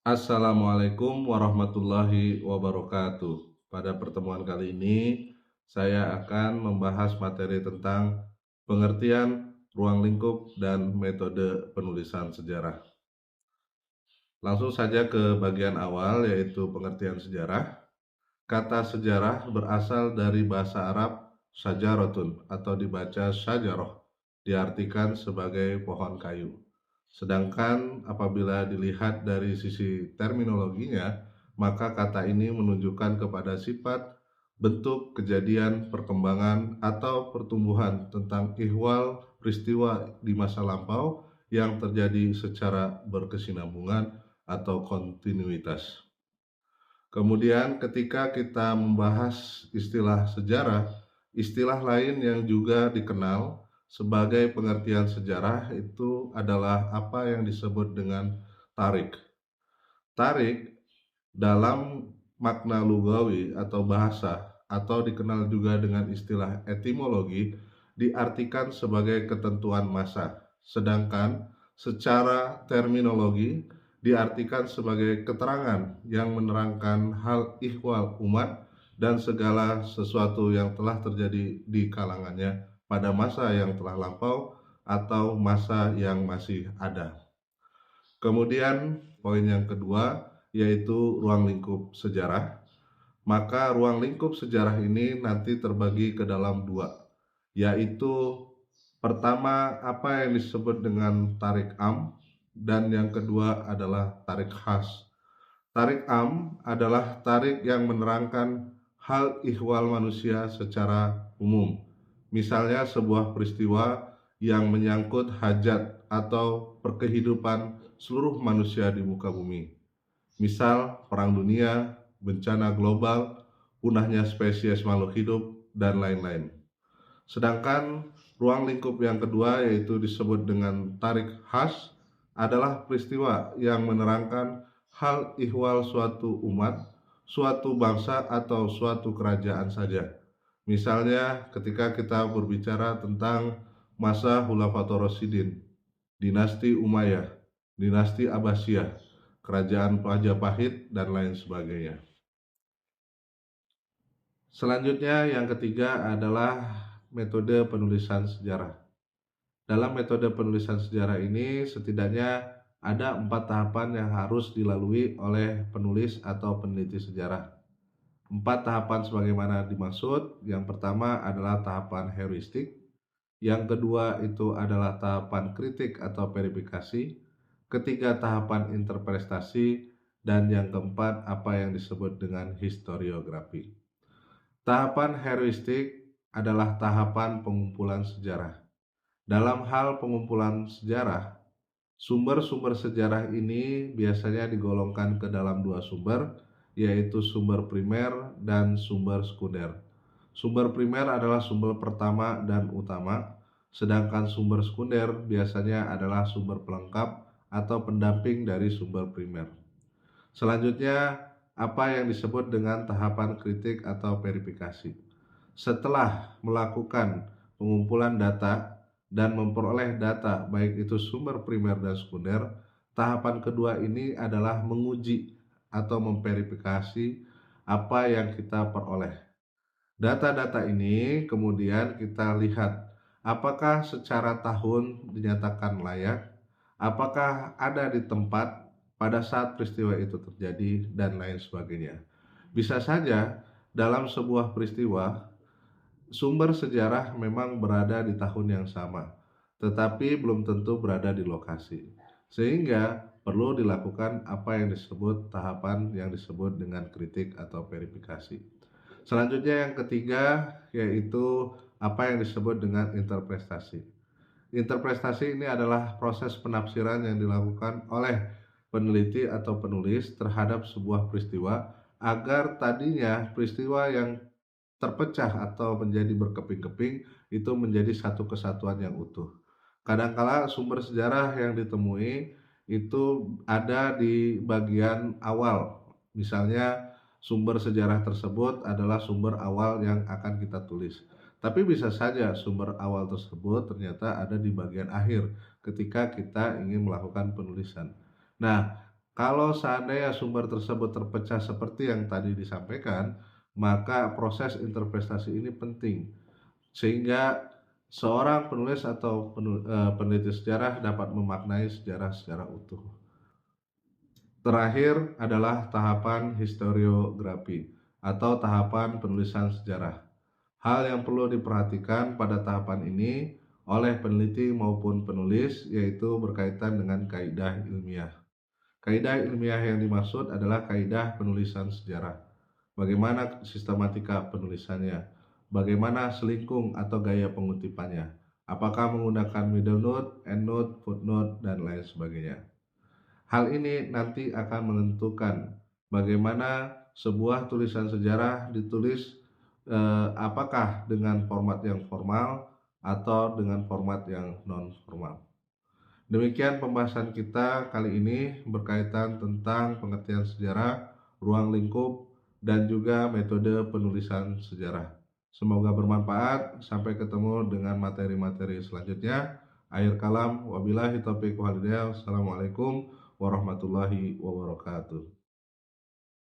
Assalamualaikum warahmatullahi wabarakatuh. Pada pertemuan kali ini, saya akan membahas materi tentang pengertian ruang lingkup dan metode penulisan sejarah. Langsung saja ke bagian awal, yaitu pengertian sejarah. Kata sejarah berasal dari bahasa Arab syajarotun atau dibaca syajaroh, diartikan sebagai pohon kayu. Sedangkan apabila dilihat dari sisi terminologinya, maka kata ini menunjukkan kepada sifat, bentuk, kejadian, perkembangan, atau pertumbuhan tentang ihwal peristiwa di masa lampau yang terjadi secara berkesinambungan atau kontinuitas. Kemudian ketika kita membahas istilah sejarah, istilah lain yang juga dikenal sebagai pengertian sejarah itu adalah apa yang disebut dengan tarik. Tarik dalam makna lugawi atau bahasa atau dikenal juga dengan istilah etimologi diartikan sebagai ketentuan masa. Sedangkan secara terminologi diartikan sebagai keterangan yang menerangkan hal ihwal umat dan segala sesuatu yang telah terjadi di kalangannya pada masa yang telah lampau atau masa yang masih ada. Kemudian poin yang kedua yaitu ruang lingkup sejarah. Maka ruang lingkup sejarah ini nanti terbagi ke dalam dua, yaitu pertama apa yang disebut dengan tarik am dan yang kedua adalah tarik khas. Tarik am adalah tarik yang menerangkan hal ihwal manusia secara umum. Misalnya sebuah peristiwa yang menyangkut hajat atau perkehidupan seluruh manusia di muka bumi. Misal perang dunia, bencana global, punahnya spesies makhluk hidup, dan lain-lain. Sedangkan ruang lingkup yang kedua yaitu disebut dengan tarik khas adalah peristiwa yang menerangkan hal ihwal suatu umat, suatu bangsa atau suatu kerajaan saja. Misalnya ketika kita berbicara tentang masa Khulafatur Rasyidin, dinasti Umayyah, dinasti Abbasiyah, kerajaan Majapahit, dan lain sebagainya. Selanjutnya yang ketiga adalah metode penulisan sejarah. Dalam metode penulisan sejarah ini setidaknya ada 4 tahapan yang harus dilalui oleh penulis atau peneliti sejarah. 4 tahapan sebagaimana dimaksud. Yang pertama adalah tahapan heuristik, yang kedua itu adalah tahapan kritik atau verifikasi, ketiga tahapan interpretasi, dan yang keempat apa yang disebut dengan historiografi. Tahapan heuristik adalah tahapan pengumpulan sejarah. Dalam hal pengumpulan sejarah, sumber-sumber sejarah ini biasanya digolongkan ke dalam 2 sumber, yaitu sumber primer dan sumber sekunder. Sumber primer adalah sumber pertama dan utama, sedangkan sumber sekunder biasanya adalah sumber pelengkap atau pendamping dari sumber primer. Selanjutnya, apa yang disebut dengan tahapan kritik atau verifikasi. Setelah melakukan pengumpulan data dan memperoleh data baik itu sumber primer dan sekunder, tahapan kedua ini adalah menguji atau memverifikasi apa yang kita peroleh. Data-data ini kemudian kita lihat apakah secara tahun dinyatakan layak, apakah ada di tempat pada saat peristiwa itu terjadi, dan lain sebagainya. Bisa saja dalam sebuah peristiwa sumber sejarah memang berada di tahun yang sama, tetapi belum tentu berada di lokasi. Sehingga perlu dilakukan apa yang disebut tahapan yang disebut dengan kritik atau verifikasi. Selanjutnya yang ketiga yaitu apa yang disebut dengan interpretasi. Interpretasi ini adalah proses penafsiran yang dilakukan oleh peneliti atau penulis terhadap sebuah peristiwa agar tadinya peristiwa yang terpecah atau menjadi berkeping-keping itu menjadi satu kesatuan yang utuh. Kadangkala sumber sejarah yang ditemui itu ada di bagian awal. Misalnya sumber sejarah tersebut adalah sumber awal yang akan kita tulis. Tapi bisa saja sumber awal tersebut ternyata ada di bagian akhir ketika kita ingin melakukan penulisan. Nah, Kalau seandainya sumber tersebut terpecah seperti yang tadi disampaikan, maka proses interpretasi ini penting sehingga seorang penulis atau peneliti sejarah dapat memaknai sejarah secara utuh. Terakhir adalah tahapan historiografi atau tahapan penulisan sejarah. Hal yang perlu diperhatikan pada tahapan ini oleh peneliti maupun penulis yaitu berkaitan dengan kaidah ilmiah. Kaidah ilmiah yang dimaksud adalah kaidah penulisan sejarah. Bagaimana sistematika penulisannya? Bagaimana selingkung atau gaya pengutipannya? Apakah menggunakan middle note, endnote, footnote, dan lain sebagainya. Hal ini nanti akan menentukan bagaimana sebuah tulisan sejarah ditulis, apakah dengan format yang formal atau dengan format yang non formal. Demikian pembahasan kita kali ini berkaitan tentang pengertian sejarah, ruang lingkup, dan juga metode penulisan sejarah. Semoga bermanfaat. Sampai ketemu dengan materi-materi selanjutnya. Akhir kalam, wabillahi taufiq wal hidayah. Wassalamualaikum warahmatullahi wabarakatuh.